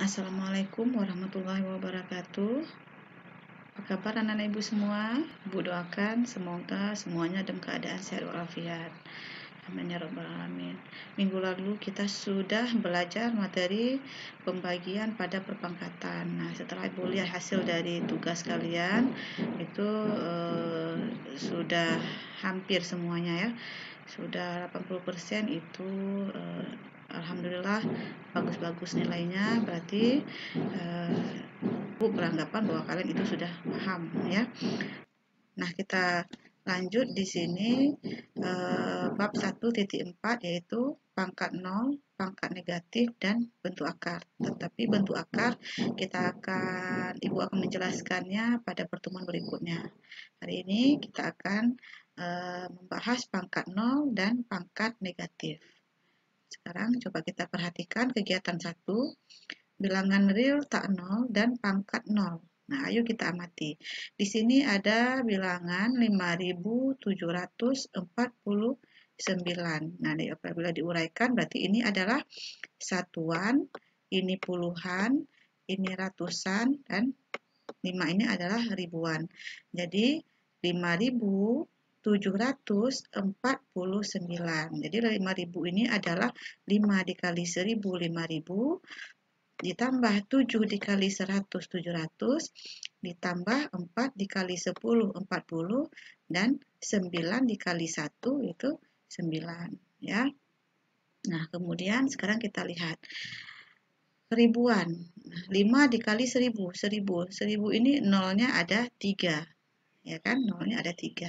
Assalamualaikum warahmatullahi wabarakatuh. Apa kabar anak-anak ibu semua? Ibu doakan semoga semuanya dalam keadaan sehat walafiat. Amin ya rabbal alamin. Minggu lalu kita sudah belajar materi pembagian pada perpangkatan. Nah, setelah ibu lihat hasil dari tugas kalian itu sudah hampir semuanya ya. Sudah 80% itu alhamdulillah bagus-bagus nilainya, berarti ibu beranggapan bahwa kalian itu sudah paham ya. Nah, kita lanjut di sini bab 1.4 yaitu pangkat 0, pangkat negatif dan bentuk akar. Tetapi bentuk akar ibu akan menjelaskannya pada pertemuan berikutnya. Hari ini kita akan membahas pangkat 0 dan pangkat negatif. Sekarang coba kita perhatikan kegiatan 1, bilangan real tak 0 dan pangkat 0. Nah, ayo kita amati. Di sini ada bilangan 5.749. Nah, apabila diuraikan berarti ini adalah satuan, ini puluhan, ini ratusan, dan 5 ini adalah ribuan. Jadi 5.749. Jadi 5.000 ini adalah 5 dikali 1.000, 5.000, ditambah 7 dikali 100, 700, ditambah 4 dikali 10, 40, dan 9 dikali 1 itu 9 ya. Nah, kemudian sekarang kita lihat ribuan. 5 dikali 1.000, 1.000 ini nolnya ada 3. Ya kan, nolnya ada 3.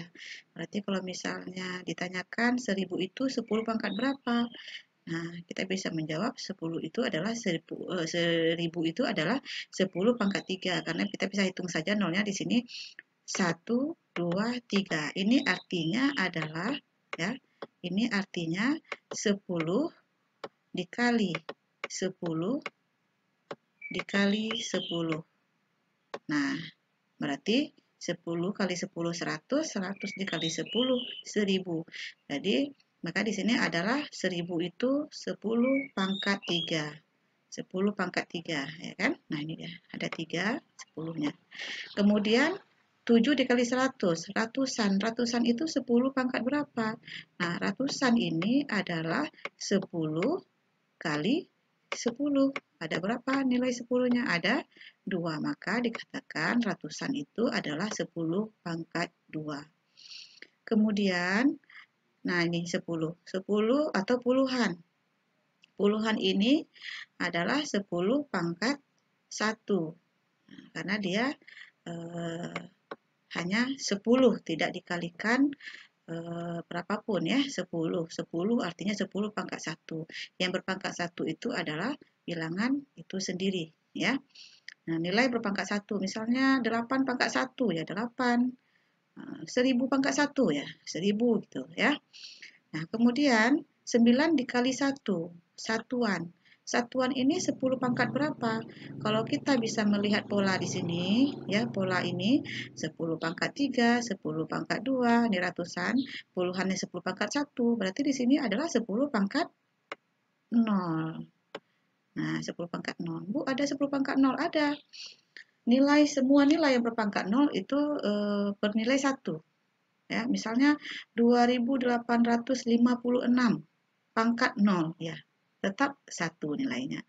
Berarti kalau misalnya ditanyakan 1.000 itu 10 pangkat berapa? Nah, kita bisa menjawab 10 itu adalah 1000 itu adalah 10 pangkat 3 karena kita bisa hitung saja nolnya di sini 1, 2, 3. Ini artinya adalah ya, ini artinya 10 dikali 10 dikali 10. Nah, berarti 10 kali 10 100, 100 dikali 10 1000. Jadi, maka di sini adalah 1000 itu 10 pangkat 3. 10 pangkat 3, ya kan? Nah, ini dia, ada 3, 10-nya. Kemudian 7 dikali 100, ratusan. Ratusan itu 10 pangkat berapa? Nah, ratusan ini adalah 10 kali 10. Ada berapa nilai 10-nya? Ada 2. Maka dikatakan ratusan itu adalah 10 pangkat 2. Kemudian, nah ini 10. 10 atau puluhan. Puluhan ini adalah 10 pangkat 1. Nah, karena dia hanya 10, tidak dikalikan berapapun ya, 10. 10 artinya 10 pangkat 1. Yang berpangkat 1 itu adalah bilangan itu sendiri ya. Nah, nilai berpangkat 1 misalnya 8 pangkat 1 ya 8. 1000 pangkat 1 ya 1000 gitu ya. Nah, kemudian 9 dikali 1, satuan. Satuan ini 10 pangkat berapa? Kalau kita bisa melihat pola di sini, ya, pola ini 10 pangkat 3, 10 pangkat 2, ini ratusan, puluhannya 10 pangkat 1, berarti di sini adalah 10 pangkat 0. Nah, 10 pangkat 0. Bu, ada 10 pangkat 0? Ada. Semua nilai yang berpangkat 0 itu bernilai 1. Ya, misalnya 2856 pangkat 0 ya. Tetap 1 nilainya.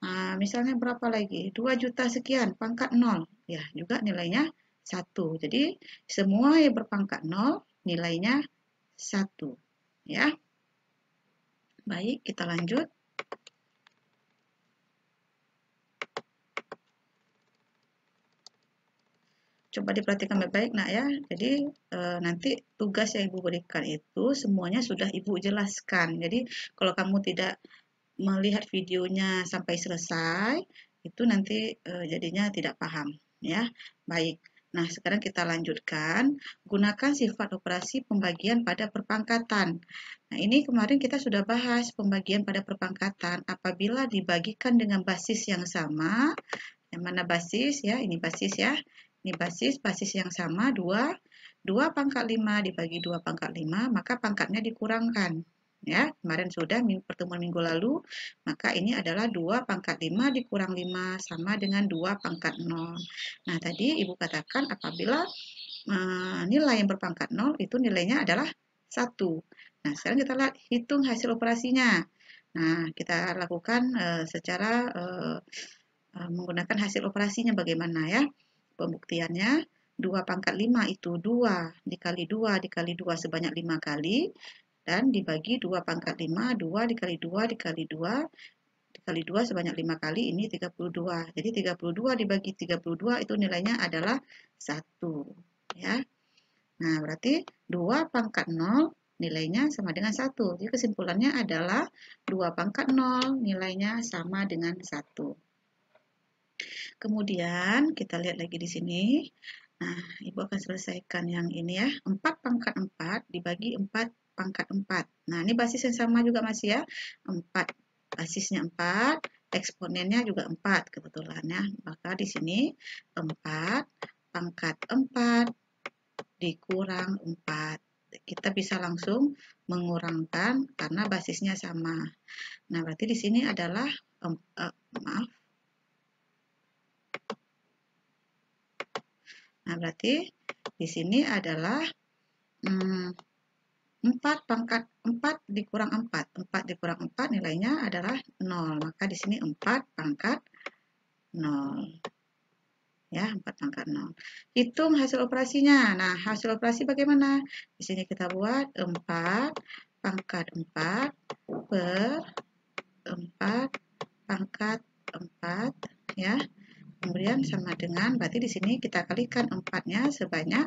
Nah, misalnya berapa lagi? 2 juta sekian pangkat 0 ya, juga nilainya 1. Jadi semua yang berpangkat 0 nilainya 1 ya. Baik, kita lanjut. Coba diperhatikan baik-baik nak ya. Jadi nanti tugas yang Ibu berikan itu semuanya sudah Ibu jelaskan. Jadi kalau kamu tidak melihat videonya sampai selesai, itu nanti jadinya tidak paham ya. Baik. Nah, sekarang kita lanjutkan. Gunakan sifat operasi pembagian pada perpangkatan. Nah, ini kemarin kita sudah bahas pembagian pada perpangkatan apabila dibagikan dengan basis yang sama. Yang mana basis ya? Ini basis ya. Ini basis yang sama 2 pangkat 5 dibagi 2 pangkat 5, maka pangkatnya dikurangkan. Ya, kemarin sudah pertemuan minggu lalu, maka ini adalah 2 pangkat 5 dikurang 5 sama dengan 2 pangkat 0. Nah, tadi Ibu katakan apabila nilai yang berpangkat 0 itu nilainya adalah 1. Nah, sekarang kita lihat hitung hasil operasinya. Nah, kita lakukan secara menggunakan hasil operasinya bagaimana ya. Pembuktiannya 2 pangkat 5 itu 2 dikali 2 dikali 2 sebanyak 5 kali. Dan dibagi 2 pangkat 5, 2 dikali 2 dikali 2 dikali 2 sebanyak 5 kali, ini 32. Jadi 32 dibagi 32 itu nilainya adalah 1. Ya. Nah, berarti 2 pangkat 0 nilainya sama dengan 1. Jadi kesimpulannya adalah 2 pangkat 0 nilainya sama dengan 1. Kemudian kita lihat lagi di sini. Nah, Ibu akan selesaikan yang ini ya. 4 pangkat 4 dibagi 4 pangkat 4. Nah, ini basis yang sama juga masih ya. 4, basisnya 4, eksponennya juga 4 kebetulan ya. Maka di sini 4 pangkat 4 dikurang 4. Kita bisa langsung mengurangkan karena basisnya sama. Nah, berarti di sini adalah, maaf. Nah, berarti di sini adalah 4 pangkat 4 dikurang 4. 4 dikurang 4 nilainya adalah 0. Maka di sini 4 pangkat 0. Ya, 4 pangkat 0. Hitung hasil operasinya. Nah, hasil operasi bagaimana? Di sini kita buat 4 pangkat 4 per 4 pangkat 4 ya. Kemudian sama dengan, berarti di sini kita kalikan 4-nya sebanyak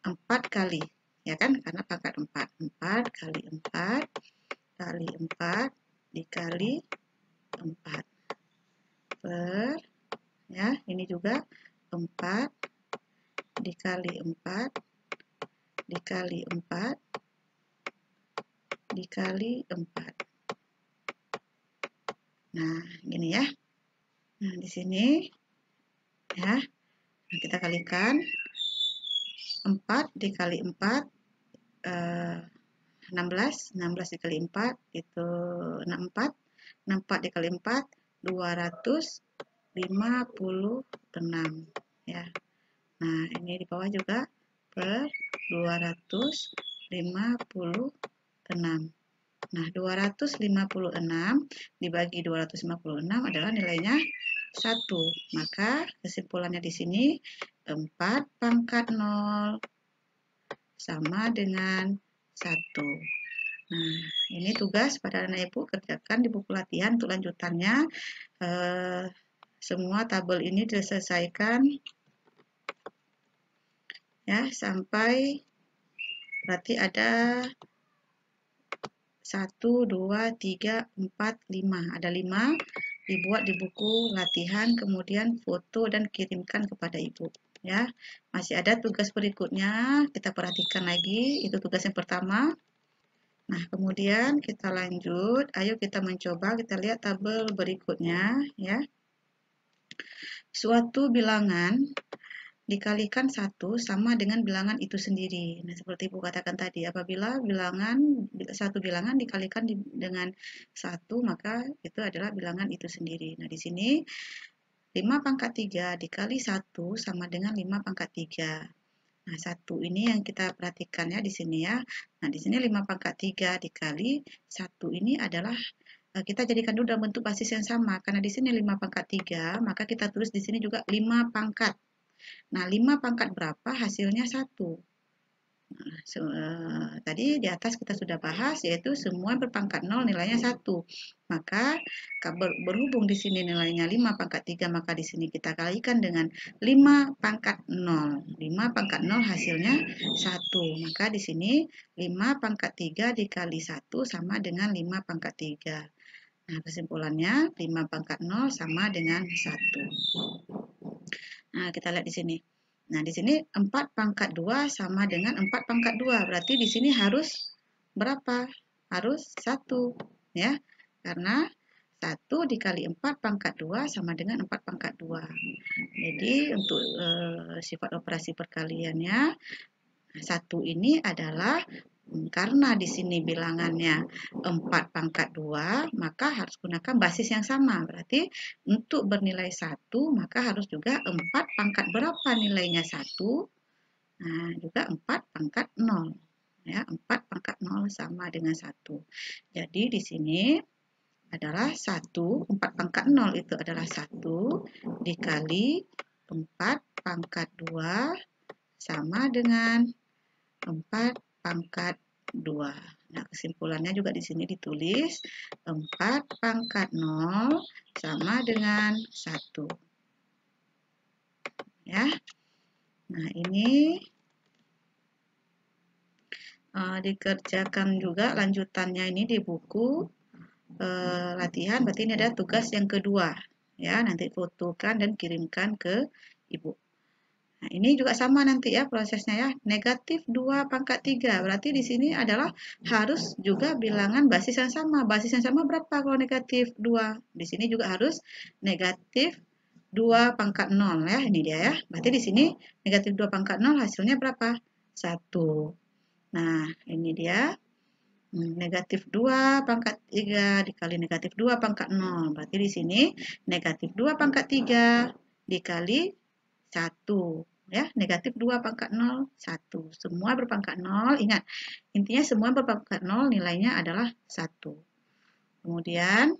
4 kali. Ya kan? Karena pangkat 4. 4 kali 4 kali 4 dikali 4 per, ya, ini juga 4 dikali 4 dikali 4 dikali 4. Nah, gini ya. Nah, di sini ya. Nah, kita kalikan 4 dikali 4 16 dikali 4 itu 64. 64 dikali 4 256 ya. Nah, ini di bawah juga per 256. Nah, 256 dibagi 256 adalah nilainya 1. Maka kesimpulannya di sini 4 pangkat 0 sama dengan 1. Nah, ini tugas pada anak ibu, kerjakan di buku latihan untuk lanjutannya. Semua tabel ini diselesaikan ya sampai berarti ada 1, 2, 3, 4, 5. Ada 5 dibuat di buku latihan, kemudian foto dan kirimkan kepada ibu. Ya, masih ada tugas berikutnya, kita perhatikan lagi, itu tugas yang pertama. Nah, kemudian kita lanjut, ayo kita mencoba, kita lihat tabel berikutnya ya. Suatu bilangan dikalikan 1 sama dengan bilangan itu sendiri. Nah, seperti Ibu katakan tadi, apabila satu bilangan dikalikan dengan 1, maka itu adalah bilangan itu sendiri. Nah, di sini 5 pangkat 3 dikali 1 sama dengan 5 pangkat 3. Nah, 1 ini yang kita perhatikan ya di sini ya. Nah, di sini 5 pangkat 3 dikali 1 ini adalah, kita jadikan dulu dalam bentuk basis yang sama. Karena di sini 5 pangkat 3, maka kita tulis di sini juga 5 pangkat. Nah, 5 pangkat berapa? Hasilnya 1. Nah, tadi di atas kita sudah bahas, yaitu semua berpangkat 0 nilainya 1. Maka berhubung di sini nilainya 5 pangkat 3, maka di sini kita kalikan dengan 5 pangkat 0. 5 pangkat 0 hasilnya 1. Maka di sini 5 pangkat 3 dikali 1 sama dengan 5 pangkat 3. Nah, kesimpulannya 5 pangkat 0 sama dengan 1. Nah, kita lihat di sini. Nah, di sini 4 pangkat 2 sama dengan 4 pangkat 2. Berarti di sini harus berapa? Harus 1. Ya, karena 1 dikali 4 pangkat 2 sama dengan 4 pangkat 2. Jadi, untuk sifat operasi perkaliannya, 1 ini adalah Karena di sini bilangannya 4 pangkat 2, maka harus gunakan basis yang sama. Berarti untuk bernilai 1, maka harus juga 4 pangkat berapa nilainya 1? Nah, juga 4 pangkat 0. Ya, 4 pangkat 0 sama dengan 1. Jadi di sini adalah 1, 4 pangkat 0 itu adalah 1 dikali 4 pangkat 2 sama dengan 4 pangkat 2. Nah, kesimpulannya juga di sini ditulis 4 pangkat 0 sama dengan 1. Ya. Nah, ini dikerjakan juga lanjutannya ini di buku latihan. Berarti ini ada tugas yang kedua. Ya, nanti fotokan dan kirimkan ke Ibu. Nah, ini juga sama nanti ya prosesnya ya. Negatif 2 pangkat 3. Berarti di sini adalah harus juga bilangan basis yang sama. Basis yang sama berapa kalau negatif 2? Di sini juga harus negatif 2 pangkat 0 ya. Ini dia ya. Berarti di sini negatif 2 pangkat 0 hasilnya berapa? 1. Nah, ini dia. Negatif 2 pangkat 3 dikali negatif 2 pangkat 0. Berarti di sini negatif 2 pangkat 3 dikali 1. Ya, negatif 2 pangkat 0, 1. Semua berpangkat 0, ingat, intinya semua berpangkat 0 nilainya adalah 1. Kemudian,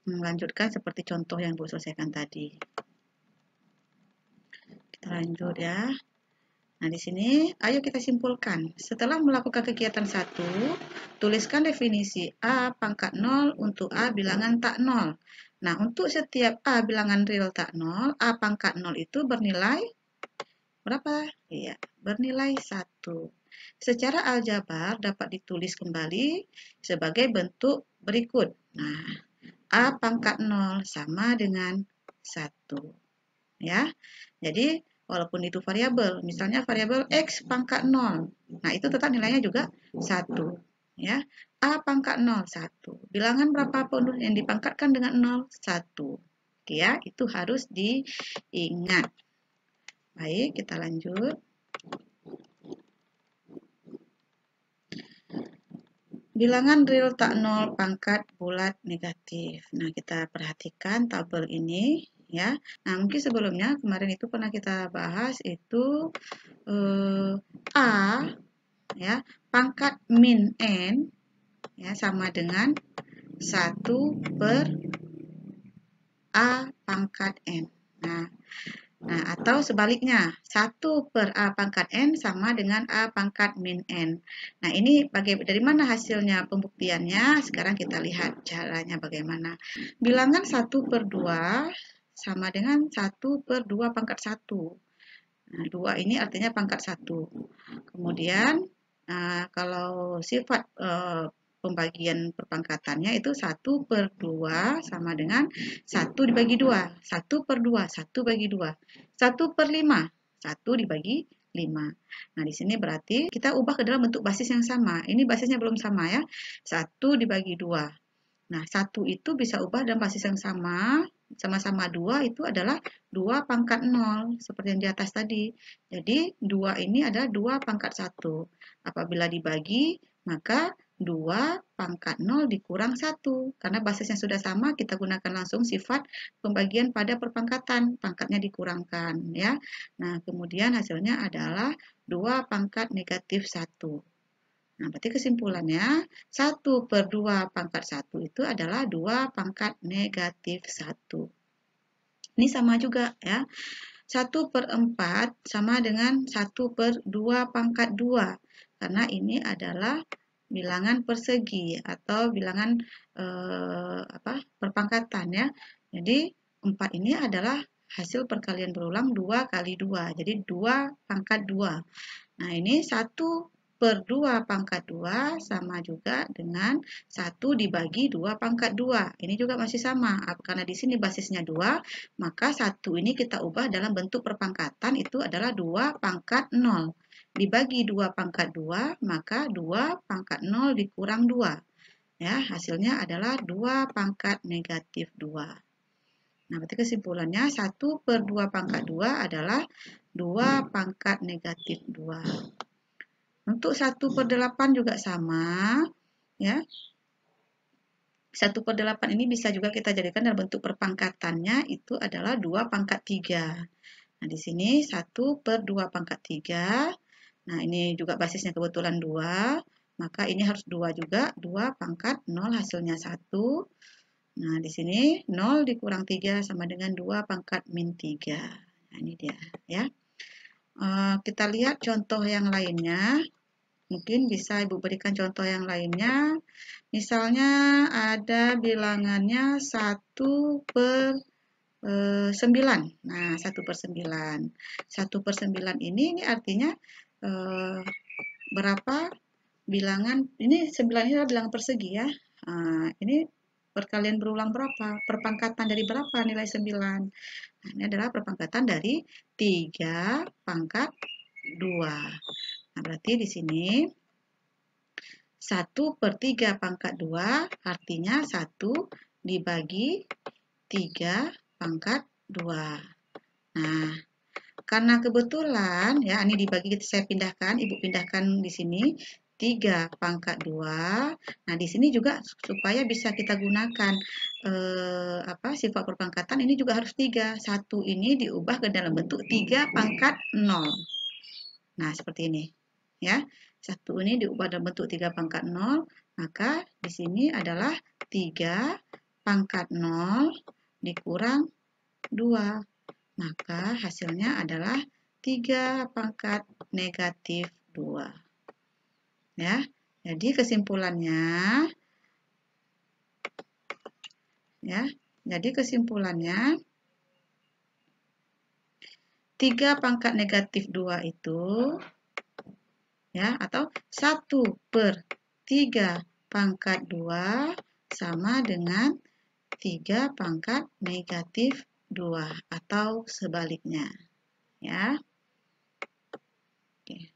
melanjutkan seperti contoh yang Bu selesaikan tadi. Kita lanjut ya. Nah, di sini, ayo kita simpulkan. Setelah melakukan kegiatan 1, tuliskan definisi A pangkat 0 untuk A bilangan tak 0. Nah, untuk setiap A bilangan real tak 0, A pangkat 0 itu bernilai berapa? Iya, bernilai 1. Secara aljabar dapat ditulis kembali sebagai bentuk berikut. Nah, A pangkat 0 sama dengan 1. Ya, jadi walaupun itu variabel, misalnya variabel X pangkat 0. Nah, itu tetap nilainya juga 1. Ya, A pangkat 0, 1. Bilangan berapapun yang dipangkatkan dengan 0, 1. Oke ya, itu harus diingat. Baik, kita lanjut. Bilangan real tak 0 pangkat bulat negatif. Nah, kita perhatikan tabel ini ya. Nah, mungkin sebelumnya kemarin itu pernah kita bahas itu A ya, pangkat min N ya sama dengan 1 per A pangkat N. Nah, atau sebaliknya, 1 per A pangkat N sama dengan A pangkat min N. Nah, ini dari mana hasilnya pembuktiannya? Sekarang kita lihat caranya bagaimana. Bilangan 1 per 2 sama dengan 1 per 2 pangkat 1. Nah, 2 ini artinya pangkat 1. Kemudian, kalau sifat pembagian perpangkatannya itu 1 per 2 sama dengan 1 dibagi 2. 1 per 2, 1 bagi 2. 1 per 5, 1 dibagi 5. Nah, di sini berarti kita ubah ke dalam bentuk basis yang sama. Ini basisnya belum sama ya. 1 dibagi 2. Nah, 1 itu bisa ubah dalam basis yang sama. Sama-sama 2 itu adalah 2 pangkat 0. Seperti yang di atas tadi. Jadi, 2 ini adalah 2 pangkat 1. Apabila dibagi, maka 2 pangkat 0 dikurang 1. Karena basisnya sudah sama, kita gunakan langsung sifat pembagian pada perpangkatan. Pangkatnya dikurangkan. Ya. Nah, kemudian hasilnya adalah 2 pangkat negatif 1. Nah, berarti kesimpulannya 1 per 2 pangkat 1 itu adalah 2 pangkat negatif 1. Ini sama juga ya. 1 per 4 sama dengan 1 per 2 pangkat 2. Karena ini adalah bilangan persegi atau bilangan perpangkatan ya. Jadi 4 ini adalah hasil perkalian berulang 2 kali 2. Jadi 2 pangkat 2. Nah, ini 1 per 2 pangkat 2 sama juga dengan 1 dibagi 2 pangkat 2. Ini juga masih sama. Karena di sini basisnya 2, maka 1 ini kita ubah dalam bentuk perpangkatan itu adalah 2 pangkat 0. Dibagi 2 pangkat 2, maka 2 pangkat 0 dikurang 2. Ya, hasilnya adalah 2 pangkat negatif 2. Nah, berarti kesimpulannya 1 per 2 pangkat 2 adalah 2 pangkat negatif 2. Untuk 1/8 juga sama, ya. 1/8 ini bisa juga kita jadikan dalam bentuk perpangkatannya itu adalah 2/3. Nah, di sini 1/2/3. Nah, ini juga basisnya kebetulan 2, maka ini harus 2 juga, 2/0 hasilnya 1. Nah, di sini 0 dikurang 3 sama dengan 2/-3. Nah, ini dia, ya. Kita lihat contoh yang lainnya. Mungkin bisa Ibu berikan contoh yang lainnya. Misalnya ada bilangannya 1/9. Nah, 1/9. 1/9 ini artinya berapa bilangan, ini 9 ini adalah bilangan persegi ya. Ini perkalian berulang berapa? Perpangkatan dari berapa nilai 9? Nah, ini adalah perpangkatan dari 3/2. Nah, berarti di sini 1/3/2 artinya 1 dibagi 3/2. Nah, karena kebetulan ya ini dibagi, saya pindahkan, Ibu pindahkan di sini 3/2. Nah, di sini juga supaya bisa kita gunakan sifat perpangkatan ini juga harus 3. 1 ini diubah ke dalam bentuk 3/0. Nah, seperti ini. Ya. 1 ini diubah dalam bentuk 3/0, maka di sini adalah 3/0 dikurang 2. Maka hasilnya adalah 3/2. Ya. Jadi kesimpulannya ya. Jadi kesimpulannya 3/2 itu ya, atau 1/3/2 sama dengan 3/2 atau sebaliknya, ya. Oke.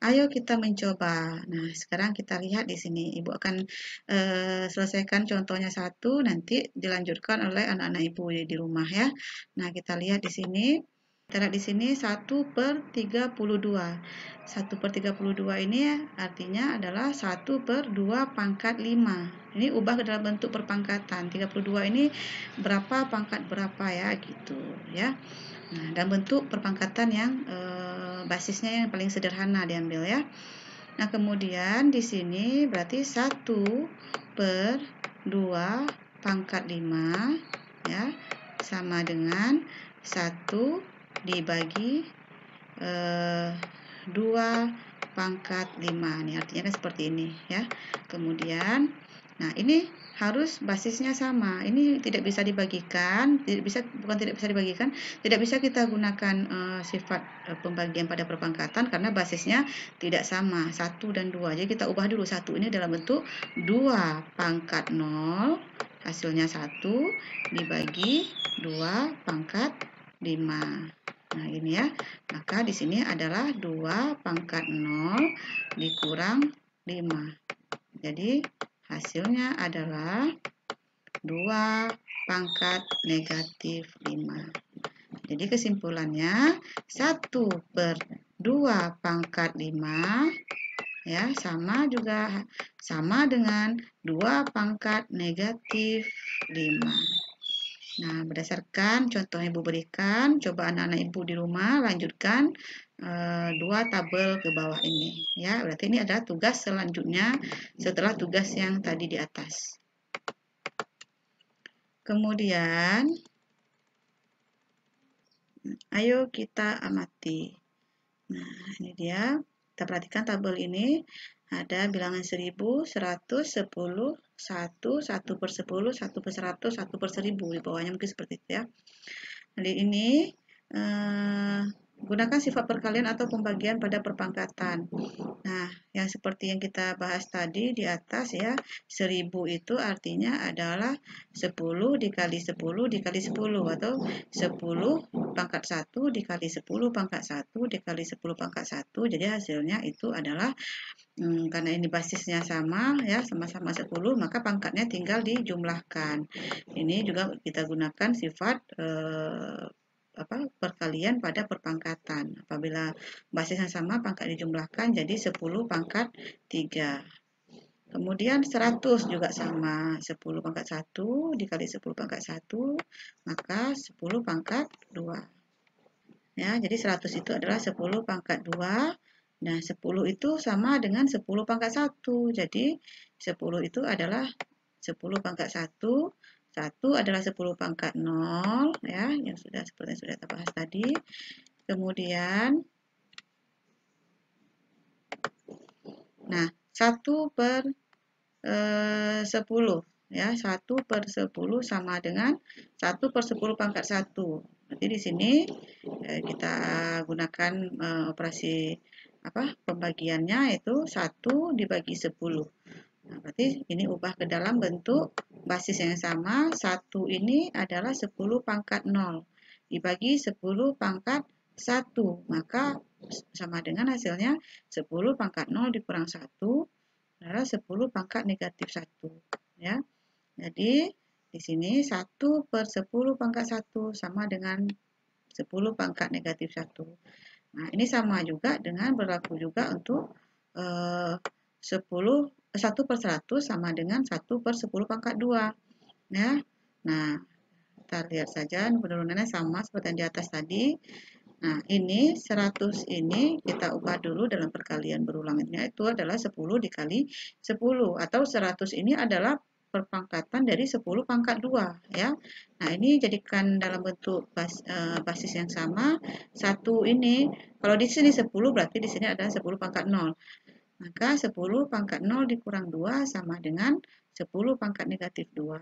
Ayo kita mencoba. Nah, sekarang kita lihat di sini. Ibu akan selesaikan contohnya satu, nanti dilanjutkan oleh anak-anak Ibu di rumah ya. Nah, kita lihat di sini. Kita lihat di sini 1/32. 1/32 ini artinya adalah 1/2/5. Ini ubah ke dalam bentuk perpangkatan. 32 ini berapa pangkat berapa ya, gitu ya. Nah, dalam bentuk perpangkatan yang basisnya yang paling sederhana diambil ya. Nah, kemudian di sini berarti 1/2/5 ya, sama dengan 1 dibagi 2/5. Ini artinya kan seperti ini ya. Kemudian, nah ini harus basisnya sama. Ini tidak bisa dibagikan, tidak bisa dibagikan, tidak bisa kita gunakan sifat pembagian pada perpangkatan karena basisnya tidak sama, 1 dan 2. Jadi kita ubah dulu 1 ini dalam bentuk 2/0, hasilnya 1 dibagi 2/5. Nah, ini ya. Maka di sini adalah 2/0 dikurang 5. Jadi hasilnya adalah 2/5. Jadi kesimpulannya 1/2/5 ya, sama dengan 2/5. Nah, berdasarkan contoh yang Ibu berikan, coba anak-anak Ibu di rumah lanjutkan 2 tabel ke bawah ini. Ya, berarti ini adalah tugas selanjutnya setelah tugas yang tadi di atas. Kemudian, ayo kita amati. Nah, ini dia. Kita perhatikan tabel ini. Ada bilangan 1000, 100, 10, 1, 1/10, 1/100, 1/1000. Di bawahnya mungkin seperti itu ya. Jadi ini gunakan sifat perkalian atau pembagian pada perpangkatan. Nah, yang seperti yang kita bahas tadi di atas ya, 1000 itu artinya adalah 10 dikali 10 dikali 10 atau 10/1 dikali 10/1 dikali 10/1. Jadi hasilnya itu adalah karena ini basisnya sama ya, sama-sama 10, maka pangkatnya tinggal dijumlahkan. Ini juga kita gunakan sifat perkalian pada perpangkatan. Apabila basis yang sama, pangkat dijumlahkan jadi 10 pangkat 3. Kemudian 100 juga sama, 10 pangkat 1 dikali 10 pangkat 1, maka 10 pangkat 2. Ya, jadi 100 itu adalah 10 pangkat 2. Nah, 10 itu sama dengan 10 pangkat 1. Jadi, 10 itu adalah 10 pangkat 1. 1 adalah 10 pangkat 0, ya, yang seperti yang sudah kita bahas tadi. Kemudian, nah, 1 per 10, ya, 1 per 10 sama dengan 1 per 10 pangkat 1. Nanti di sini kita gunakan operasi pembagiannya itu 1 dibagi 10. Nah, berarti ini ubah ke dalam bentuk basis yang sama. 1 ini adalah 10 pangkat 0 dibagi 10 pangkat 1. Maka sama dengan hasilnya 10 pangkat 0 dikurang 1 adalah 10 pangkat negatif 1. Ya. Jadi, di sini 1 per 10 pangkat 1 sama dengan 10 pangkat negatif 1. Nah, ini sama juga dengan berlaku juga untuk 1 per 100 sama dengan 1 per 10 pangkat 2. Ya. Nah, kita lihat saja penurunannya sama seperti yang di atas tadi. Nah, ini 100 ini kita ubah dulu dalam perkalian berulangnya, itu adalah 10 dikali 10, atau 100 ini adalah perpangkatan dari 10 pangkat 2, ya. Nah, ini jadikan dalam bentuk basis yang sama. 1 ini, kalau di sini 10 berarti di sini adalah 10 pangkat 0. Maka 10 pangkat 0 dikurang 2 sama dengan 10 pangkat negatif 2.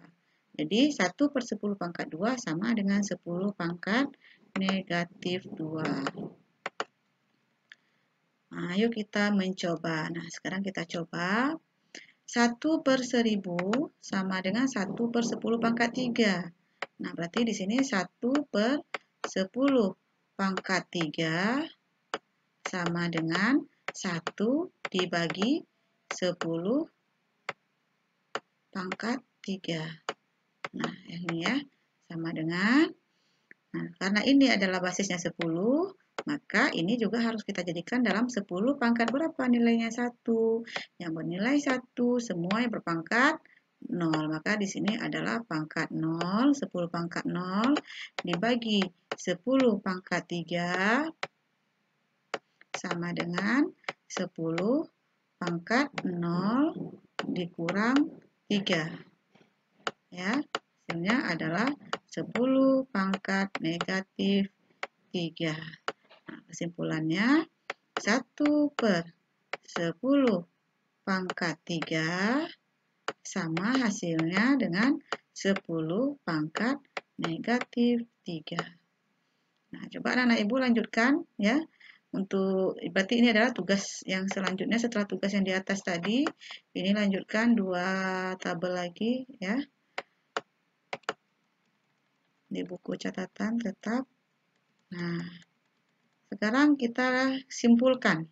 Jadi 1 per 10 pangkat 2 sama dengan 10 pangkat negatif 2. Nah, ayo kita mencoba. Nah, sekarang kita coba. 1 per 1000 sama dengan 1 per 10 pangkat 3. Nah, berarti di sini 1 per 10 pangkat 3 sama dengan 1 dibagi 10 pangkat 3. Nah, ini ya, sama dengan, nah, karena ini adalah basisnya 10, maka ini juga harus kita jadikan dalam 10 pangkat berapa nilainya 1. Yang bernilai 1, semua yang berpangkat 0. Maka di sini adalah pangkat 0, 10 pangkat 0 dibagi 10 pangkat 3 sama dengan 10 pangkat 0 dikurang 3. Ya, hasilnya adalah 10 pangkat negatif 3. Nah, kesimpulannya 1 per 10 pangkat 3 sama hasilnya dengan 10 pangkat negatif 3. Nah, coba anak-anak ibu lanjutkan ya. Berarti ini adalah tugas yang selanjutnya setelah tugas yang di atas tadi. Ini lanjutkan 2 tabel lagi ya. Di buku catatan tetap. Nah, sekarang kita simpulkan.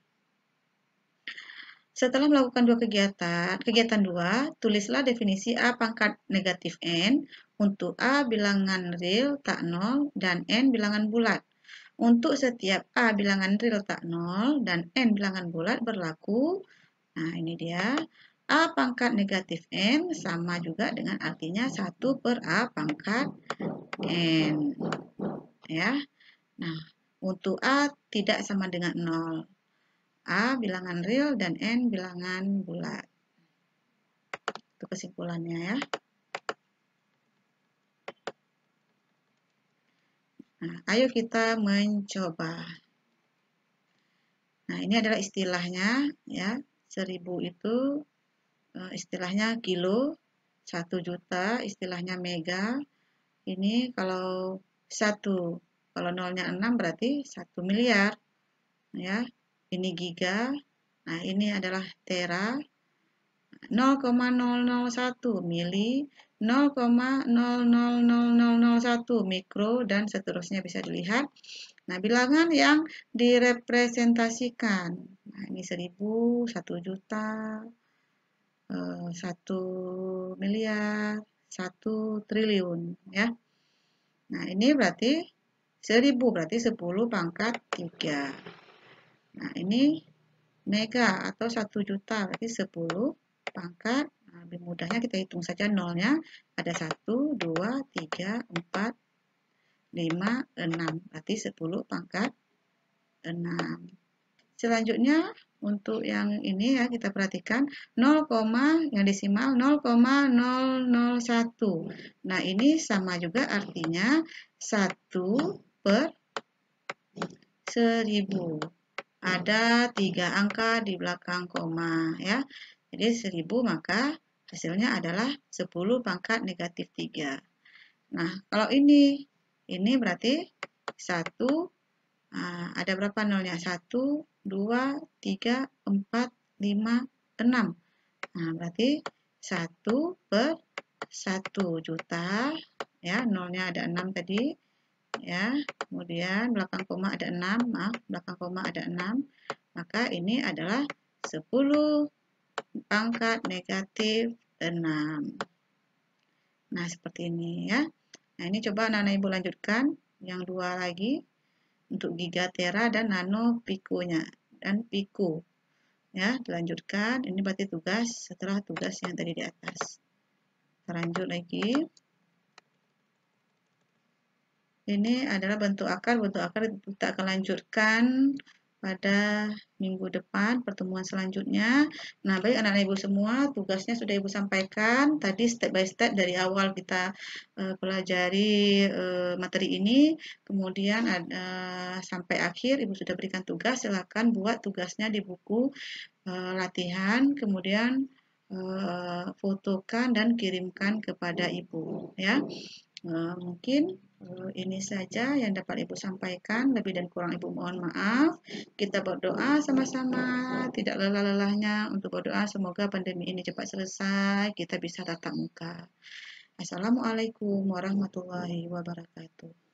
Setelah melakukan dua kegiatan 2, tulislah definisi A pangkat negatif N untuk A bilangan real tak 0 dan N bilangan bulat. Untuk setiap A bilangan real tak 0 dan N bilangan bulat berlaku, nah ini dia, A pangkat negatif N sama juga dengan artinya 1 per A pangkat N. Ya. Nah, untuk A tidak sama dengan 0. A bilangan real dan N bilangan bulat. Itu kesimpulannya ya. Nah, ayo kita mencoba. Nah, ini adalah istilahnya ya. 1000 itu istilahnya kilo, 1 juta istilahnya mega. Ini kalau 1, kalau nolnya 6 berarti 1 miliar. Ya, ini giga. Nah, ini adalah tera. 0,001 mili, 0,000001 mikro, dan seterusnya bisa dilihat. Nah, bilangan yang direpresentasikan. Nah, ini 1000, 1 juta, 1 miliar, 1 triliun. Ya. Nah, ini berarti 1000 berarti 10 pangkat 3. Nah, ini mega atau 1 juta berarti 10 pangkat. Nah, lebih mudahnya kita hitung saja nolnya. Ada 1, 2, 3, 4, 5, 6. Berarti 10 pangkat 6. Selanjutnya untuk yang ini ya kita perhatikan 0, yang desimal 0,001. Nah, ini sama juga artinya 1 per 1000. Ada 3 angka di belakang koma ya. Jadi 1000 maka hasilnya adalah 10 pangkat negatif 3. Nah, kalau ini berarti 1, ada berapa nolnya? 1, 2, 3, 4, 5, 6. Nah, berarti 1 per 1 juta, ya, nolnya ada 6 tadi, ya. Kemudian belakang koma ada 6, maaf, belakang koma ada 6. Maka ini adalah 10 pangkat negatif 6. Nah, seperti ini ya. Nah, ini coba anak-anak ibu lanjutkan yang dua lagi untuk gigatera dan nano pikonya dan piko. Ya, dilanjutkan. Ini berarti tugas setelah tugas yang tadi di atas. Kita lanjut lagi. Ini adalah bentuk akar. Bentuk akar kita akan lanjutkan pada minggu depan, pertemuan selanjutnya. Nah, baik anak-anak ibu semua, tugasnya sudah ibu sampaikan. Tadi step by step dari awal kita pelajari materi ini. Kemudian sampai akhir ibu sudah berikan tugas. Silakan buat tugasnya di buku latihan. Kemudian fotokan dan kirimkan kepada ibu. Ya. Mungkin ini saja yang dapat ibu sampaikan. Lebih dan kurang ibu mohon maaf. Kita berdoa sama-sama, tidak lelah-lelahnya untuk berdoa semoga pandemi ini cepat selesai, kita bisa tatap muka. Assalamualaikum warahmatullahi wabarakatuh.